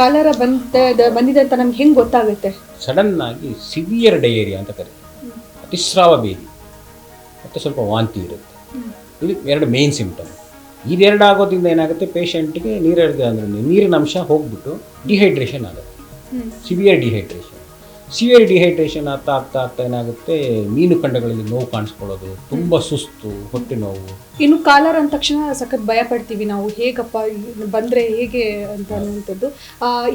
Cholera ಬಂದಿದೆ ಅಂತ ನಮ್ಗೆ ಹೆಂಗೆ ಗೊತ್ತಾಗುತ್ತೆ? ಸಡನ್ ಆಗಿ ಸಿವಿಯರ್ ಡಯೇರಿಯಾ ಅಂತ ಕರೀತೀವಿ. ಅತಿಸ್ರಾವ ಭೇದಿ ಮತ್ತು ಸ್ವಲ್ಪ ವಾಂತಿ ಇರುತ್ತೆ. ಇದು ಎರಡು ಮೇನ್ ಸಿಂಪ್ಟಮ್. ಇದೆರಡು ಆಗೋದ್ರಿಂದ ಏನಾಗುತ್ತೆ, ಪೇಷಂಟ್ಗೆ ನೀರಿನ ಅಂಶ ಹೋಗ್ಬಿಟ್ಟು ಡಿಹೈಡ್ರೇಷನ್ ಆಗುತ್ತೆ. ಸಿವಿಯರ್ ಡಿಹೈಡ್ರೇಷನ್ ಆಗ್ತಾ ಏನಾಗುತ್ತೆ, ಮೀನು ಖಂಡಗಳಲ್ಲಿ ನೋವು ಕಾಣಿಸ್ಕೊಳ್ಳೋದು, ತುಂಬ ಸುಸ್ತು, ಹೊಟ್ಟೆ ನೋವು. ಇನ್ನು ಕಾಲರ್ ಅಂದ ತಕ್ಷಣ ಸಖತ್ ಭಯ ಪಡ್ತೀವಿ ನಾವು, ಹೇಗಪ್ಪ ಬಂದರೆ ಹೇಗೆ ಅಂತ ಅನ್ನುವಂಥದ್ದು.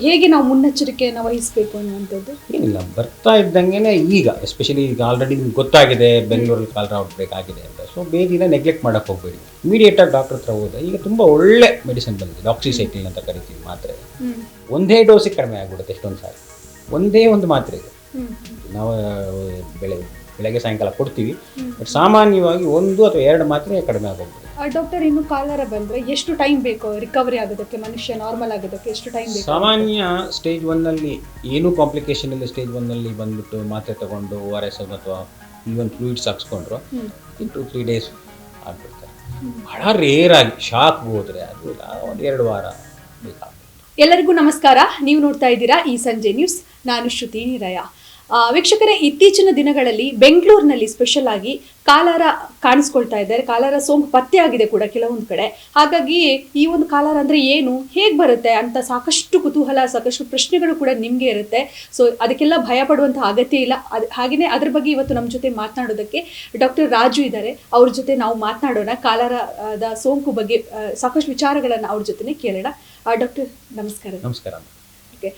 ಹೇಗೆ ನಾವು ಮುನ್ನೆಚ್ಚರಿಕೆಯನ್ನು ವಹಿಸಬೇಕು ಅನ್ನುವಂಥದ್ದು? ಏನಿಲ್ಲ, ಬರ್ತಾ ಇದ್ದಂಗೆ ಈಗ ಎಸ್ಪೆಷಲಿ ಈಗ ಆಲ್ರೆಡಿ ನಿಮ್ಗೆ ಗೊತ್ತಾಗಿದೆ ಬೆಂಗಳೂರಲ್ಲಿ ಕಾಲರ ಔಟ್ಬ್ರೇಕ್ ಆಗಿದೆ ಅಂತ. ಸೊ ಬೇದಿನ ನೆಗ್ಲೆಕ್ಟ್ ಮಾಡೋಕ್ಕೆ ಹೋಗಬೇಡಿ, ಇಮಿಡಿಯೇಟಾಗಿ ಡಾಕ್ಟರ್ ಹತ್ರ ಹೋದ. ಈಗ ತುಂಬ ಒಳ್ಳೆ ಮೆಡಿಸಿನ್ ಬಂದಿದೆ, ಡಾಕ್ಸಿಸೈಕ್ಲಿನ್ ಅಂತ ಕರಿತೀವಿ ಮಾತ್ರೆ. ಒಂದೇ ಡೋಸಿಗೆ ಕಡಿಮೆ ಆಗಿಬಿಡುತ್ತೆ ಎಷ್ಟೊಂದು ಸಾರಿ, ಒಂದೇ ಒಂದು ಮಾತ್ರೆಗೆ. ನಾವು ಬೆಳಗ್ಗೆ ಸಾಯಂಕಾಲ ಕೊಡ್ತೀವಿ, ಬಟ್ ಸಾಮಾನ್ಯವಾಗಿ 1 ಅಥವಾ 2 ಮಾತ್ರೆ ಕಡಿಮೆ ಆಗೋಗ್ಬಿಡುತ್ತೆ. ಡಾಕ್ಟರ್, ಇನ್ನು ಕಾಲರ ಬಂದರೆ ಎಷ್ಟು ಟೈಮ್ ಬೇಕು ರಿಕವರಿ ಆಗೋದಕ್ಕೆ, ಮನುಷ್ಯ ನಾರ್ಮಲ್ ಆಗೋದಕ್ಕೆ ಎಷ್ಟು ಟೈಮ್ ಬೇಕು? ಸಾಮಾನ್ಯ ಸ್ಟೇಜ್ 1ನಲ್ಲಿ ಏನೂ ಕಾಂಪ್ಲಿಕೇಶನ್ ಇಲ್ಲ, ಸ್ಟೇಜ್ 1ನಲ್ಲಿ ಬಂದುಬಿಟ್ಟು ಮಾತ್ರೆ ತಗೊಂಡು ORS ಅಥವಾ ಈವನ್ ಫ್ಲೂಯಿಡ್ಸ್ ಹಾಕ್ಸ್ಕೊಂಡ್ರು 2-3 ಡೇಸ್ ಆಗ್ಬಿಡ್ತಾರೆ. ಬಹಳ ರೇರಾಗಿ ಶಾಕ್ ಹೋದರೆ ಅದು 1-2 ವಾರ ಬೇಕಾಗುತ್ತೆ. ಎಲ್ಲರಿಗೂ ನಮಸ್ಕಾರ. ನೀವು ನೋಡ್ತಾ ಇದ್ದೀರಾ ಈ ಸಂಜೆ ನ್ಯೂಸ್. ನಾನು ಶ್ರುತಿ ನಿರಯ. ವೀಕ್ಷಕರೇ, ಇತ್ತೀಚಿನ ದಿನಗಳಲ್ಲಿ ಬೆಂಗಳೂರಿನಲ್ಲಿ ಸ್ಪೆಷಲ್ ಆಗಿ ಕಾಲರ ಕಾಣಿಸ್ಕೊಳ್ತಾ ಇದ್ದಾರೆ. ಕಾಲರ ಸೋಂಕು ಪತ್ತೆ ಆಗಿದೆ ಕೂಡ ಕೆಲವೊಂದು ಕಡೆ. ಹಾಗಾಗಿ ಈ ಒಂದು ಕಾಲರ ಅಂದರೆ ಏನು, ಹೇಗೆ ಬರುತ್ತೆ ಅಂತ ಸಾಕಷ್ಟು ಕುತೂಹಲ, ಸಾಕಷ್ಟು ಪ್ರಶ್ನೆಗಳು ಕೂಡ ನಿಮಗೆ ಇರುತ್ತೆ. ಸೊ ಅದಕ್ಕೆಲ್ಲ ಭಯ ಪಡುವಂಥ ಅಗತ್ಯ ಇಲ್ಲ. ಹಾಗೆಯೇ ಅದ್ರ ಬಗ್ಗೆ ಇವತ್ತು ನಮ್ಮ ಜೊತೆ ಮಾತನಾಡೋದಕ್ಕೆ ಡಾಕ್ಟರ್ ರಾಜು ಇದ್ದಾರೆ. ಅವ್ರ ಜೊತೆ ನಾವು ಮಾತನಾಡೋಣ. ಕಾಲರದ ಸೋಂಕು ಬಗ್ಗೆ ಸಾಕಷ್ಟು ವಿಚಾರಗಳನ್ನು ಅವ್ರ ಜೊತೆ ಕೇಳೋಣ. ಡಾಕ್ಟರ್ ನಮಸ್ಕಾರ. ನಮಸ್ಕಾರ. ಓಕೆ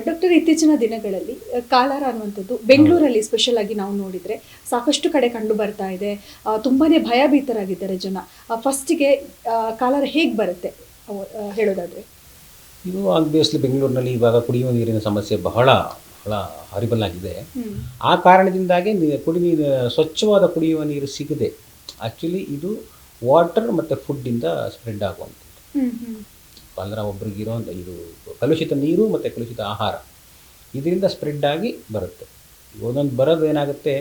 ಡಾಕ್ಟರ್, ಇತ್ತೀಚಿನ ದಿನಗಳಲ್ಲಿ ಕಾಲರ ಅನ್ನುವಂಥದ್ದು ಬೆಂಗಳೂರಲ್ಲಿ ಸ್ಪೆಷಲ್ ಆಗಿ ನಾವು ನೋಡಿದರೆ ಸಾಕಷ್ಟು ಕಡೆ ಕಂಡು ಬರ್ತಾ ಇದೆ. ತುಂಬಾ ಭಯಭೀತರಾಗಿದ್ದಾರೆ ಜನ. ಫಸ್ಟಿಗೆ ಕಾಲರ ಹೇಗೆ ಬರುತ್ತೆ ಹೇಳೋದಾದರೆ? ಇದು ಆಬ್ವಿಯಸ್ಲಿ ಬೆಂಗಳೂರಿನಲ್ಲಿ ಇವಾಗ ಕುಡಿಯುವ ನೀರಿನ ಸಮಸ್ಯೆ ಬಹಳ ಹಾರಿಬಲ್ ಆಗಿದೆ. ಆ ಕಾರಣದಿಂದಾಗಿ ಸ್ವಚ್ಛವಾದ ಕುಡಿಯುವ ನೀರು ಸಿಗದೆ ಆ್ಯಕ್ಚುಲಿ ಇದು ವಾಟರ್ ಮತ್ತು ಫುಡ್ಡಿಂದ ಸ್ಪ್ರೆಡ್ ಆಗುವಂಥದ್ದು. ಕಾಲರ ಒಬ್ರಿಗಿರೋಂಥ ಇದು ಕಲುಷಿತ ನೀರು ಮತ್ತು ಕಲುಷಿತ ಆಹಾರ, ಇದರಿಂದ ಸ್ಪ್ರೆಡ್ ಆಗಿ ಬರುತ್ತೆ. ಒಂದೊಂದು ಬರೋದು ಏನಾಗುತ್ತೆ,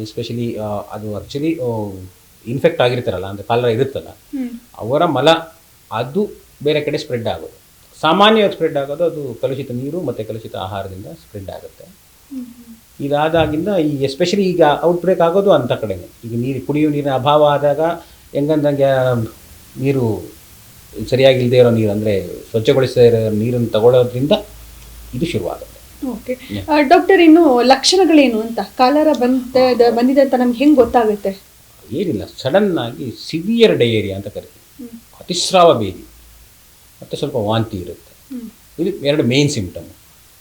ಎಸ್ಪೆಷಲಿ ಅದು ಆ್ಯಕ್ಚುಲಿ ಇನ್ಫೆಕ್ಟ್ ಆಗಿರ್ತಾರಲ್ಲ, ಅಂದರೆ ಕಾಲರ ಇರುತ್ತಲ್ಲ, ಅವರ ಮಲ ಅದು ಬೇರೆ ಕಡೆ ಸ್ಪ್ರೆಡ್ ಆಗೋದು. ಸಾಮಾನ್ಯವಾಗಿ ಸ್ಪ್ರೆಡ್ ಆಗೋದು ಅದು ಕಲುಷಿತ ನೀರು ಮತ್ತು ಕಲುಷಿತ ಆಹಾರದಿಂದ ಸ್ಪ್ರೆಡ್ ಆಗುತ್ತೆ. ಇದಾದಾಗಿಂದ ಈ ಎಸ್ಪೆಷಲಿ ಈಗ ಔಟ್ಬ್ರೇಕ್ ಆಗೋದು ಅಂಥ ಕಡೆಗೆ. ಈಗ ಕುಡಿಯುವ ನೀರಿನ ಅಭಾವ ಆದಾಗ ಹೆಂಗಂದಂಗೆ ನೀರು ಸರಿಯಾಗಿಲ್ಲದೆ ಇರೋ ನೀರು, ಅಂದರೆ ಸ್ವಚ್ಛಗೊಳಿಸದೇ ಇರೋ ನೀರನ್ನು ತಗೊಳ್ಳೋದ್ರಿಂದ ಇದು ಶುರುವಾಗುತ್ತೆ. ಓಕೆ ಡಾಕ್ಟರ್, ಇನ್ನು ಲಕ್ಷಣಗಳೇನು ಅಂತ, ಕಾಲರ ಬಂದಿದೆ ಅಂತ ನಮ್ಗೆ ಹೆಂಗೆ ಗೊತ್ತಾಗುತ್ತೆ? ಏನಿಲ್ಲ, ಸಡನ್ ಆಗಿ ಸಿವಿಯರ್ ಡಯೇರಿಯಾ ಅಂತ ಕರಿತೀವಿ. ಅತಿಸ್ರಾವ ಭೇದಿ ಮತ್ತು ಸ್ವಲ್ಪ ವಾಂತಿ ಇರುತ್ತೆ. ಇದು ಎರಡು ಮೇನ್ ಸಿಂಪ್ಟಮ್.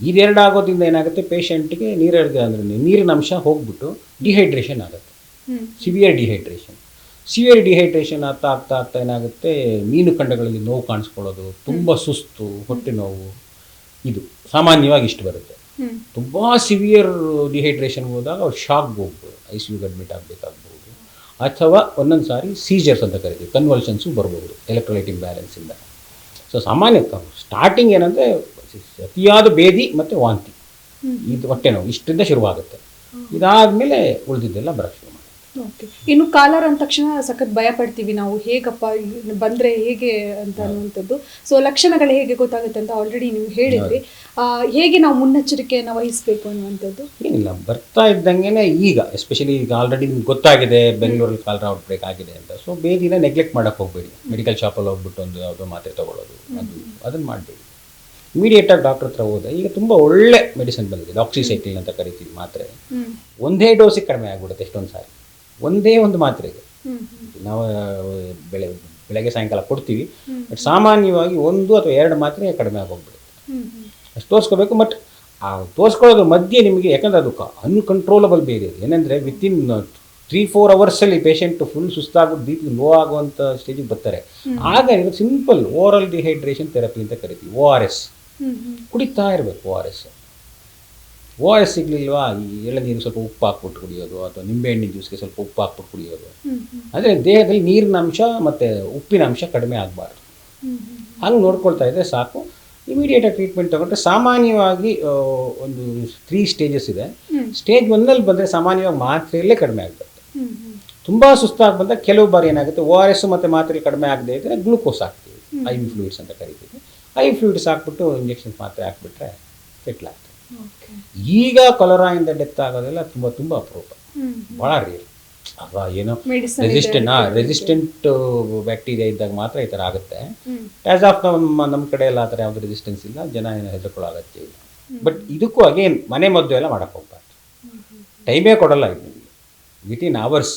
ಇದೆರಡು ಆಗೋದ್ರಿಂದ ಏನಾಗುತ್ತೆ, ಪೇಷಂಟ್ಗೆ ನೀರಿನ ಅಂಶ ಹೋಗ್ಬಿಟ್ಟು ಡಿಹೈಡ್ರೇಷನ್ ಆಗುತ್ತೆ. ಸಿವಿಯರ್ ಡಿಹೈಡ್ರೇಷನ್ ಆಗ್ತಾ ಏನಾಗುತ್ತೆ, ಮೀನು ಖಂಡಗಳಲ್ಲಿ ನೋವು ಕಾಣಿಸ್ಕೊಳ್ಳೋದು, ತುಂಬ ಸುಸ್ತು, ಹೊಟ್ಟೆ ನೋವು. ಇದು ಸಾಮಾನ್ಯವಾಗಿ ಇಷ್ಟು ಬರುತ್ತೆ. ತುಂಬ ಸಿವಿಯರ್ ಡಿಹೈಡ್ರೇಷನ್ ಹೋದಾಗ ಅವ್ರು ಶಾಕ್ಗೆ ಹೋಗ್ಬೋದು, ICUಗೆ ಅಡ್ಮಿಟ್ ಆಗಬೇಕಾಗ್ಬೋದು. ಅಥವಾ ಒಂದೊಂದು ಸಾರಿ ಸೀಜರ್ಸ್ ಅಂತ ಕರಿತೀವಿ, ಕನ್ವಲ್ಷನ್ಸು ಬರ್ಬೋದು ಎಲೆಕ್ಟ್ರೋಲೈಟ್ ಇಂಬ್ಯಾಲೆನ್ಸಿಂದ. ಸೊ ಸಾಮಾನ್ಯ ಸ್ಟಾರ್ಟಿಂಗ್ ಏನಂದರೆ ಅತಿಯಾದ ಭೇದಿ ಮತ್ತು ವಾಂತಿ, ಇದು ಹೊಟ್ಟೆ ನೋವು, ಇಷ್ಟರಿಂದ ಶುರುವಾಗುತ್ತೆ. ಇದಾದಮೇಲೆ ಉಳಿದಿದ್ದೆಲ್ಲ ಬರೋಕ್ಕೆ ಶುರು. ಓಕೆ, ಇನ್ನು ಕಾಲರ್ ಅಂದ ತಕ್ಷಣ ಸಖತ್ ಭಯ ಪಡ್ತೀವಿ ನಾವು, ಹೇಗಪ್ಪ ಬಂದರೆ ಹೇಗೆ ಅಂತ ಅನ್ನುವಂಥದ್ದು. ಸೊ ಲಕ್ಷಣಗಳು ಹೇಗೆ ಗೊತ್ತಾಗುತ್ತೆ ಅಂತ ಆಲ್ರೆಡಿ ನೀವು ಹೇಳಿದ್ರಿ. ಹೇಗೆ ನಾವು ಮುನ್ನೆಚ್ಚರಿಕೆಯನ್ನು ವಹಿಸಬೇಕು ಅನ್ನುವಂಥದ್ದು? ಏನಿಲ್ಲ, ಬರ್ತಾ ಇದ್ದಂಗೆ ಈಗ ಎಸ್ಪೆಷಲಿ ಈಗ ಆಲ್ರೆಡಿ ನಿಮ್ಗೆ ಗೊತ್ತಾಗಿದೆ ಬೆಂಗಳೂರಲ್ಲಿ ಕಾಲರ ಔಟ್ಬ್ರೇಕ್ ಆಗಿದೆ ಅಂತ. ಸೊ ಬೇದಿನ ನೆಗ್ಲೆಕ್ಟ್ ಮಾಡೋಕ್ಕೆ ಹೋಗಬೇಡಿ. ಮೆಡಿಕಲ್ ಶಾಪಲ್ಲಿ ಹೋಗ್ಬಿಟ್ಟು ಒಂದು ಯಾವುದೋ ಮಾತ್ರೆ ತೊಗೊಳ್ಳೋದು, ಅದನ್ನು ಮಾಡಬೇಡಿ. ಇಮಿಡಿಯೇಟಾಗಿ ಡಾಕ್ಟರ್ ಹತ್ರ ಹೋದ. ಈಗ ತುಂಬ ಒಳ್ಳೆ ಮೆಡಿಸಿನ್ ಬಂದಿದೆ, ಡಾಕ್ಸಿಸೈಕ್ಲಿನ್ ಅಂತ ಕರಿತೀವಿ ಮಾತ್ರೆ. ಒಂದೇ ಡೋಸಿಗೆ ಕಡಿಮೆ ಆಗಿಬಿಡುತ್ತೆ ಎಷ್ಟೊಂದು ಸಾರಿ, ಒಂದೇ ಒಂದು ಮಾತ್ರೆಗೆ. ನಾವು ಬೆಳಗ್ಗೆ ಸಾಯಂಕಾಲ ಕೊಡ್ತೀವಿ, ಬಟ್ ಸಾಮಾನ್ಯವಾಗಿ 1 ಅಥವಾ 2 ಮಾತ್ರೆ ಕಡಿಮೆ ಆಗೋಗ್ಬಿಡುತ್ತೆ. ಅಷ್ಟು ತೋರಿಸ್ಕೋಬೇಕು. ಬಟ್ ಆ ತೋರಿಸ್ಕೊಳ್ಳೋದ್ರ ಮಧ್ಯೆ ನಿಮಗೆ, ಯಾಕಂದರೆ ಅದು ಅನ್ಕಂಟ್ರೋಲಬಲ್ ಬೇರೆ ಏನಂದರೆ ವಿತಿನ್ 3-4 ಅವರ್ಸಲ್ಲಿ ಪೇಷಂಟ್ ಫುಲ್ ಸುಸ್ತಾಗ್ಬಿಟ್ಟು BP ಲೋ ಆಗುವಂಥ ಸ್ಟೇಜಿಗೆ ಬರ್ತಾರೆ. ಆಗ ಇದಕ್ಕೆ ಸಿಂಪಲ್ ಓರಲ್ ಡಿಹೈಡ್ರೇಷನ್ ಥೆರಪಿ ಅಂತ ಕರಿತೀವಿ, ORS ಕುಡಿತಾ ಇರಬೇಕು. ORS ಸಿಗಲಿಲ್ವಾ, ಈ ಎಳನೀರು ಸ್ವಲ್ಪ ಉಪ್ಪು ಹಾಕ್ಬಿಟ್ಟು ಕುಡಿಯೋದು, ಅಥವಾ ನಿಂಬೆಹಣ್ಣಿನ ಜ್ಯೂಸ್ಗೆ ಸ್ವಲ್ಪ ಉಪ್ಪು ಹಾಕ್ಬಿಟ್ಟು ಕುಡಿಯೋದು. ಅಂದರೆ ದೇಹದಲ್ಲಿ ನೀರಿನ ಅಂಶ ಮತ್ತು ಉಪ್ಪಿನ ಅಂಶ ಕಡಿಮೆ ಆಗಬಾರ್ದು. ಹಂಗೆ ನೋಡ್ಕೊಳ್ತಾ ಇದ್ದರೆ ಸಾಕು. ಇಮಿಡಿಯೇಟಾಗಿ ಟ್ರೀಟ್ಮೆಂಟ್ ತೊಗೊಂಡ್ರೆ ಸಾಮಾನ್ಯವಾಗಿ ಒಂದು 3 ಸ್ಟೇಜಸ್ ಇದೆ. ಸ್ಟೇಜ್ 1ನಲ್ಲಿ ಬಂದರೆ ಸಾಮಾನ್ಯವಾಗಿ ಮಾತ್ರೆಯಲ್ಲೇ ಕಡಿಮೆ ಆಗುತ್ತೆ. ತುಂಬ ಸುಸ್ತಾಗಿ ಬಂದಾಗ ಕೆಲವು ಬಾರಿ ಏನಾಗುತ್ತೆ, ORS ಮತ್ತು ಮಾತ್ರೆ ಕಡಿಮೆ ಆಗದೆ ಇದ್ದರೆ ಗ್ಲೂಕೋಸ್ ಹಾಕ್ತೀವಿ, IV ಫ್ಲೂಯಿಡ್ಸ್ ಅಂತ ಕರಿತೀವಿ. ಐ ಫ್ಲೂಯಿಡ್ಸ್ ಹಾಕ್ಬಿಟ್ಟು ಇಂಜೆಕ್ಷನ್ಸ್ ಮಾತ್ರೆ ಹಾಕ್ಬಿಟ್ರೆ ಸೆಟ್ಲ್ ಆಗ್ತದೆ. ಓಕೆ. ಈಗ ಕೊಲೆರಾಯಿಂದ ಡೆತ್ ಆಗೋದೆಲ್ಲ ತುಂಬ ತುಂಬ ಅಪರೂಪ, ಭಾಳ ರೇರ್. ಆಗ ಏನೋ ರೆಸಿಸ್ಟೆಂಟ್ ಬ್ಯಾಕ್ಟೀರಿಯಾ ಇದ್ದಾಗ ಮಾತ್ರ ಈ ಥರ ಆಗುತ್ತೆ. ಆ್ಯಸ್ ಆಫ್ ನಮ್ಮ ಕಡೆ ಎಲ್ಲ ಆ ಥರ ಯಾವುದು ರೆಸಿಸ್ಟೆನ್ಸ್ ಇಲ್ಲ, ಜನ ಏನು ಹೆದರ್ಕೊಳ್ಳೋ ಅಗತ್ಯ ಇಲ್ಲ. ಬಟ್ ಇದಕ್ಕೂ ಅಗೇನ್ ಮನೆ ಮದ್ದು ಎಲ್ಲ ಮಾಡೋಕ್ಕೆ ಹೋಗ್ಬಾರ್ದು, ಟೈಮೇ ಕೊಡಲ್ಲ ಇದು, ವಿತಿನ್ ಅವರ್ಸ್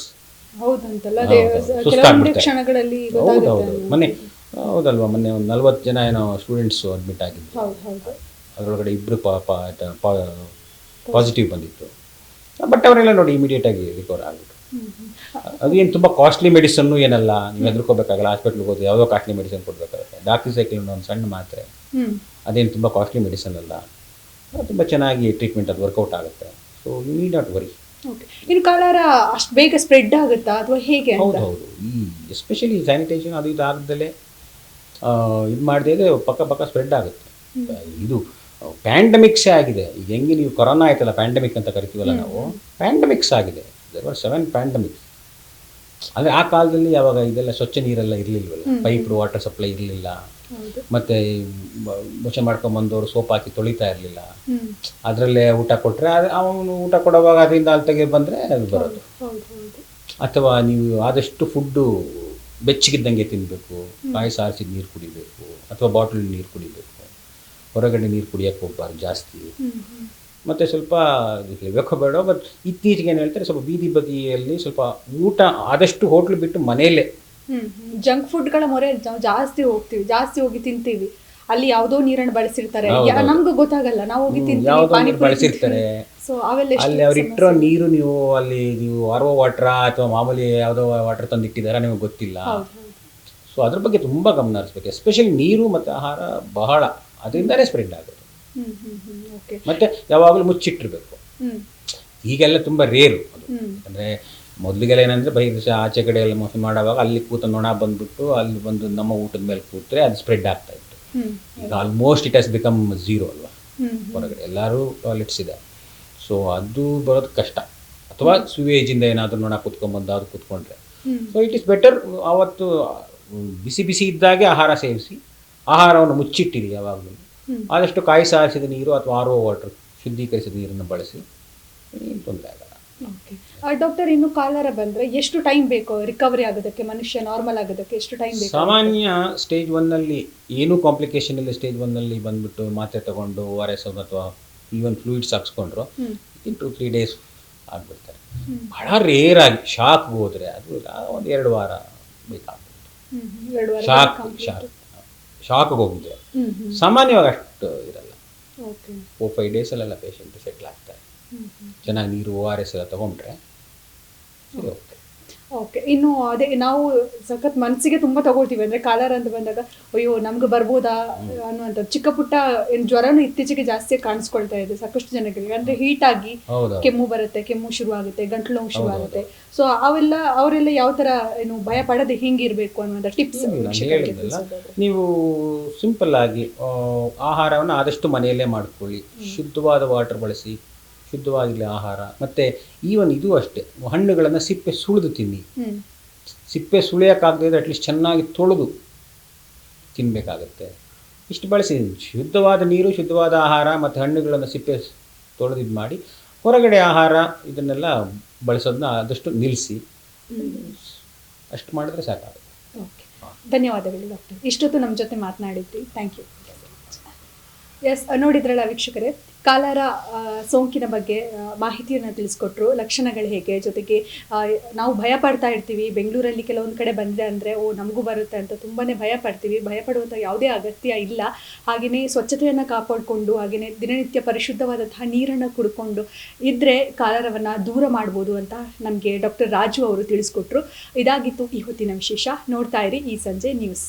ಹೌದಂತಲ್ಲ, ಸುಸ್ತಾಗ್ಬಿಡ್ತಾರೆ. ಕ್ಷಣಗಳಲ್ಲಿ ಹೌದೌದು. ಹೌದಲ್ವಾ, ಮೊನ್ನೆ ಒಂದು 40 ಜನ ಏನೋ ಸ್ಟೂಡೆಂಟ್ಸು ಅಡ್ಮಿಟ್ ಆಗಿದ್ದು, ಅದರೊಳಗಡೆ 2 ಪಾಸಿಟಿವ್ ಬಂದಿತ್ತು. ಬಟ್ ಅವರೆಲ್ಲ ನೋಡಿ ಇಮಿಡಿಯೇಟಾಗಿ ರಿಕವರ್ ಆಗಿಬಿಟ್ಟು. ಅದೇನು ತುಂಬ ಕಾಸ್ಟ್ಲಿ ಮೆಡಿಸನ್ನು ಏನಲ್ಲ, ನೀವು ಹೆದರ್ಕೋಬೇಕಾಗಲ್ಲ. ಹಾಸ್ಪಿಟ್ಲಿಗೆ ಹೋದ್ರೆ ಯಾವುದೋ ಕಾಸ್ಟ್ಲಿ ಮೆಡಿಸನ್ ಕೊಡಬೇಕಾಗುತ್ತೆ. ಡಾಕ್ಸಿಸೈಕ್ಲಿನ್ ಒಂದು ಸಣ್ಣ ಮಾತ್ರೆ, ಅದೇನು ತುಂಬ ಕಾಸ್ಟ್ಲಿ ಮೆಡಿಸನ್ ಅಲ್ಲ, ತುಂಬ ಚೆನ್ನಾಗಿ ಟ್ರೀಟ್ಮೆಂಟ್ ಅದು ವರ್ಕೌಟ್ ಆಗುತ್ತೆ. So you need not worry. Okay. ಇನ್ನು ಕಾಲಾರ ಅಷ್ಟು ಬೇಗ ಸ್ಪ್ರೆಡ್ ಆಗುತ್ತಾ ಅಥವಾ ಹೇಗೆ? ಹೌದು, ಈ ಎಸ್ಪೆಷಲಿ ಸ್ಯಾನಿಟೇಷನ್ ಅದು ಇದು ಆಗದಲ್ಲೇ ಇದು ಮಾಡದೇ ಪಕ್ಕ ಸ್ಪ್ರೆಡ್ ಆಗುತ್ತೆ. ಇದು ಪ್ಯಾಂಡಮಿಕ್ಸೇ ಆಗಿದೆ. ಈಗ ಹೆಂಗೆ ನೀವು ಕೊರೋನಾ ಆಯ್ತಲ್ಲ, ಪ್ಯಾಂಡಮಿಕ್ ಅಂತ ಕರಿತೀವಲ್ಲ ನಾವು, ಪ್ಯಾಂಡಮಿಕ್ಸ್ ಆಗಿದೆ. There were 7 pandemics. ಅಂದರೆ ಆ ಕಾಲದಲ್ಲಿ ಯಾವಾಗ ಇದೆಲ್ಲ ಸ್ವಚ್ಛ ನೀರೆಲ್ಲ ಇರಲಿಲ್ವಲ್ಲ, ಪೈಪ್ಡ್ ವಾಟರ್ ಸಪ್ಲೈ ಇರಲಿಲ್ಲ, ಮತ್ತು ಮೋಷನ್ ಮಾಡ್ಕೊಂಬಂದವರು ಸೋಪ್ ಹಾಕಿ ತೊಳಿತಾ ಇರಲಿಲ್ಲ. ಅದರಲ್ಲೇ ಊಟ ಕೊಟ್ಟರೆ ಅವನು ಊಟ ಕೊಡುವಾಗ ಅದರಿಂದ ಅಲ್ಲಿ ತೆಗೆ ಬಂದರೆ ಅದು ಬರೋದು. ಅಥವಾ ನೀವು ಆದಷ್ಟು ಫುಡ್ಡು ಬೆಚ್ಚಗಿದ್ದಂಗೆ ತಿನ್ನಬೇಕು, ಕಾಯಿ ಸಾರಿಸಿದ ನೀರು ಕುಡಿಬೇಕು, ಅಥವಾ ಬಾಟ್ಲ್ ನೀರು ಕುಡಿಬೇಕು, ಹೊರಗಡೆ ನೀರು ಕುಡಿಯೋಕ್ಕೆ ಹೋಗ್ಬಾರ್ದು ಜಾಸ್ತಿ. ಮತ್ತು ಸ್ವಲ್ಪ ಲೆಕ್ಕೋ ಬೇಡ, ಬಟ್ ಇತ್ತೀಚೆಗೆ ಏನು ಹೇಳ್ತಾರೆ, ಸ್ವಲ್ಪ ಬೀದಿ ಬದಿಯಲ್ಲಿ ಸ್ವಲ್ಪ ಊಟ ಆದಷ್ಟು ಹೋಟ್ಲು ಬಿಟ್ಟು ಮನೆಯಲ್ಲೇ. ಜಂಕ್ ಫುಡ್ಗಳ ಮೊರೆ ಜಾಸ್ತಿ ಹೋಗಿ ತಿಂತೀವಿ. ಅಲ್ಲಿ ಯಾವುದೋ ನೀರನ್ನು ಬಳಸಿರ್ತಾರೆ, ನಮ್ಗೆ ಗೊತ್ತಾಗಲ್ಲ, ನಾವು ಹೋಗಿ ತಿಂತೀವಿ, ಬಳಸಿರ್ತಾರೆ. ಅಲ್ಲಿ ಅವ್ರು ಇಟ್ಟಿರೋ ನೀರು ನೀವು RO ವಾಟ್ರಾ ಅಥವಾ ಮಾಮೂಲಿ ಯಾವುದೋ ವಾಟರ್ ತಂದಿಟ್ಟಿದಾರ ನಿಮಗೆ ಗೊತ್ತಿಲ್ಲ. ಸೊ ಅದ್ರ ಬಗ್ಗೆ ತುಂಬ ಗಮನ ಹರಿಸ್ಬೇಕು. ಎಸ್ಪೆಷಲಿ ನೀರು ಮತ್ತು ಆಹಾರ ಬಹಳ, ಅದರಿಂದನೇ ಸ್ಪ್ರೆಡ್ ಆಗೋದು. ಮತ್ತೆ ಯಾವಾಗಲೂ ಮುಚ್ಚಿಟ್ಟಿರ್ಬೇಕು. ಈಗೆಲ್ಲ ತುಂಬ ರೇರು ಅದು. ಅಂದರೆ ಮೊದಲಿಗೆಲ್ಲ ಏನಂದರೆ ಬಹಿರ್ದೇಶ ಆಚೆ ಕಡೆ ಎಲ್ಲ ಮೋಸ ಮಾಡುವಾಗ ಅಲ್ಲಿ ಕೂತ ನೊಣ ಬಂದ್ಬಿಟ್ಟು ಅಲ್ಲಿ ಬಂದು ನಮ್ಮ ಊಟದ ಮೇಲೆ ಕೂತ್ರೆ ಅದು ಸ್ಪ್ರೆಡ್ ಆಗ್ತಾ ಇತ್ತು. ಈಗ ಆಲ್ಮೋಸ್ಟ್ ಇಟ್ ಹ್ಯಾಸ್ ಬಿಕಮ್ 0 ಅಲ್ವಾ, ಹೊರಗಡೆ ಎಲ್ಲರೂ ಟಾಯ್ಲೆಟ್ಸ್ ಇದೆ. ಸೊ ಅದು ಬರೋದು ಕಷ್ಟ. ಅಥವಾ ಸ್ಯೂವೇಜಿಂದ ಏನಾದರೂ ನೊಣ ಕೂತ್ಕೊಂಡ್ಬಂದು ಅದು ಕೂತ್ಕೊಂಡ್ರೆ, ಸೊ ಇಟ್ ಈಸ್ ಬೆಟರ್ ಅವತ್ತು ಬಿಸಿ ಇದ್ದಾಗೆ ಆಹಾರ ಸೇವಿಸಿ, ಆಹಾರವನ್ನು ಮುಚ್ಚಿಟ್ಟಿರಿ ಯಾವಾಗಲೂ. ಆದಷ್ಟು ಕಾಯಿ ಸಾರಿಸಿದ ನೀರು ಅಥವಾ RO ವಾಟರ್, ಶುದ್ಧೀಕರಿಸಿದ ನೀರನ್ನು ಬಳಸಿ, ಏನು ತೊಂದರೆ ಆಗಲ್ಲ. ಓಕೆ ಡಾಕ್ಟರ್, ಇನ್ನು ಕಾಲರ ಬಂದರೆ ಎಷ್ಟು ಟೈಮ್ ಬೇಕು ರಿಕವರಿ ಆಗೋದಕ್ಕೆ, ಮನುಷ್ಯ ನಾರ್ಮಲ್ ಆಗೋದಕ್ಕೆ ಎಷ್ಟು ಟೈಮ್ ಬೇಕು? ಸಾಮಾನ್ಯ ಸ್ಟೇಜ್ 1ನಲ್ಲಿ ಏನೂ ಕಾಂಪ್ಲಿಕೇಶನ್ ಇಲ್ಲ, ಸ್ಟೇಜ್ 1ನಲ್ಲಿ ಬಂದುಬಿಟ್ಟು ಮಾತ್ರೆ ತಗೊಂಡು ORS ಅಥವಾ ಈವನ್ ಫ್ಲೂಯಿಡ್ಸ್ ಹಾಕ್ಸ್ಕೊಂಡ್ರು ಇನ್ 2-3 ಡೇಸ್ ಆಗಿಬಿಡ್ತಾರೆ. ಭಾಳ ರೇರಾಗಿ ಶಾಕ್ಗೆ ಹೋದರೆ ಅದು 1-2 ವಾರ ಬೇಕಾಗ್ತದೆ. ಶಾಕ್ಗೆ ಹೋಗಿದ್ರೆ ಸಾಮಾನ್ಯವಾಗಿ ಅಷ್ಟು ಇರಲ್ಲ. 4-5 ಡೇಸಲ್ಲೆಲ್ಲ ಪೇಷಂಟ್ ಸೆಟ್ಲ್ ಆಗ್ತಾರೆ. ಚೆನ್ನಾಗಿ ನೀರು ORS ಎಲ್ಲ ತಗೊಂಡ್ರೆ ಸರಿ. ಓಕೆ. ಇನ್ನು ಅದೇ ನಾವು ಸಖತ್ ಮನಸ್ಸಿಗೆ ತುಂಬ ತಗೊಳ್ತೀವಿ, ಅಂದರೆ ಕಾಲರ ಅಂತ ಬಂದಾಗ ಅಯ್ಯೋ ನಮ್ಗೆ ಬರ್ಬೋದಾ ಅನ್ನುವಂಥದ್ದು. ಚಿಕ್ಕ ಪುಟ್ಟ ಜ್ವರನೂ ಇತ್ತೀಚೆಗೆ ಜಾಸ್ತಿ ಕಾಣಿಸ್ಕೊಳ್ತಾ ಇದೆ ಸಾಕಷ್ಟು ಜನಗಳಿಗೆ. ಅಂದರೆ ಹೀಟಾಗಿ ಕೆಮ್ಮು ಬರುತ್ತೆ, ಕೆಮ್ಮು ಶುರು ಆಗುತ್ತೆ, ಗಂಟಲು ನೋವು ಶುರು ಆಗುತ್ತೆ. ಸೊ ಅವರೆಲ್ಲ ಯಾವ ಥರ ಏನು ಭಯ ಪಡದೆ ಹಿಂಗಿರಬೇಕು ಅನ್ನೋದು ಟಿಪ್ಸ್ ನೀವು ಸಿಂಪಲ್ ಆಗಿ ಆಹಾರವನ್ನು ಆದಷ್ಟು ಮನೆಯಲ್ಲೇ ಮಾಡ್ಕೊಳ್ಳಿ. ಶುದ್ಧವಾದ ವಾಟರ್ ಬಳಸಿ, ಶುದ್ಧವಾಗಿರಲಿ ಆಹಾರ. ಮತ್ತು ಈವನ್ ಇದು ಅಷ್ಟೇ, ಹಣ್ಣುಗಳನ್ನು ಸಿಪ್ಪೆ ಸುಳಿದು ತಿನ್ನಿ. ಸಿಪ್ಪೆ ಸುಳಿಯೋಕ್ಕಾಗದಿದ್ರೆ ಅಟ್ಲೀಸ್ಟ್ ಚೆನ್ನಾಗಿ ತೊಳೆದು ತಿನ್ನಬೇಕಾಗತ್ತೆ. ಇಷ್ಟು ಬಳಸಿ ಶುದ್ಧವಾದ ನೀರು, ಶುದ್ಧವಾದ ಆಹಾರ ಮತ್ತು ಹಣ್ಣುಗಳನ್ನು ಸಿಪ್ಪೆ ತೊಳೆದು ಇದು ಮಾಡಿ, ಹೊರಗಡೆ ಆಹಾರ ಇದನ್ನೆಲ್ಲ ಬಳಸೋದನ್ನ ಆದಷ್ಟು ನಿಲ್ಲಿಸಿ. ಅಷ್ಟು ಮಾಡಿದ್ರೆ ಸಾಕಾಗುತ್ತೆ. ಓಕೆ, ಧನ್ಯವಾದಗಳು ಡಾಕ್ಟರ್. ಇಷ್ಟೊತ್ತು ನಮ್ಮ ಜೊತೆ ಮಾತನಾಡಿದ್ರಿ, ಥ್ಯಾಂಕ್ ಯು. ಎಸ್, ನೋಡಿದ್ರಲ್ಲ ವೀಕ್ಷಕರೇ, ಕಾಲರ ಸೋಂಕಿನ ಬಗ್ಗೆ ಮಾಹಿತಿಯನ್ನು ತಿಳಿಸ್ಕೊಟ್ರು. ಲಕ್ಷಣಗಳು ಹೇಗೆ, ಜೊತೆಗೆ ನಾವು ಭಯ ಪಡ್ತಾ ಇರ್ತೀವಿ. ಬೆಂಗಳೂರಲ್ಲಿ ಕೆಲವೊಂದು ಕಡೆ ಬಂದರೆ ಅಂದರೆ ನಮಗೂ ಬರುತ್ತೆ ಅಂತ ತುಂಬಾ ಭಯ ಪಡ್ತೀವಿ. ಭಯಪಡುವಂಥ ಯಾವುದೇ ಅಗತ್ಯ ಇಲ್ಲ. ಹಾಗೆಯೇ ಸ್ವಚ್ಛತೆಯನ್ನು ಕಾಪಾಡಿಕೊಂಡು, ಹಾಗೆಯೇ ದಿನನಿತ್ಯ ಪರಿಶುದ್ಧವಾದಂತಹ ನೀರನ್ನು ಕುಡ್ಕೊಂಡು ಇದ್ದರೆ ಕಾಲರವನ್ನು ದೂರ ಮಾಡ್ಬೋದು ಅಂತ ನಮಗೆ ಡಾಕ್ಟರ್ ರಾಜು ಅವರು ತಿಳಿಸ್ಕೊಟ್ರು. ಇದಾಗಿತ್ತು ಈ ಹೊತ್ತಿನ ವಿಶೇಷ. ನೋಡ್ತಾ ಇರಿ ಈ ಸಂಜೆ ನ್ಯೂಸ್.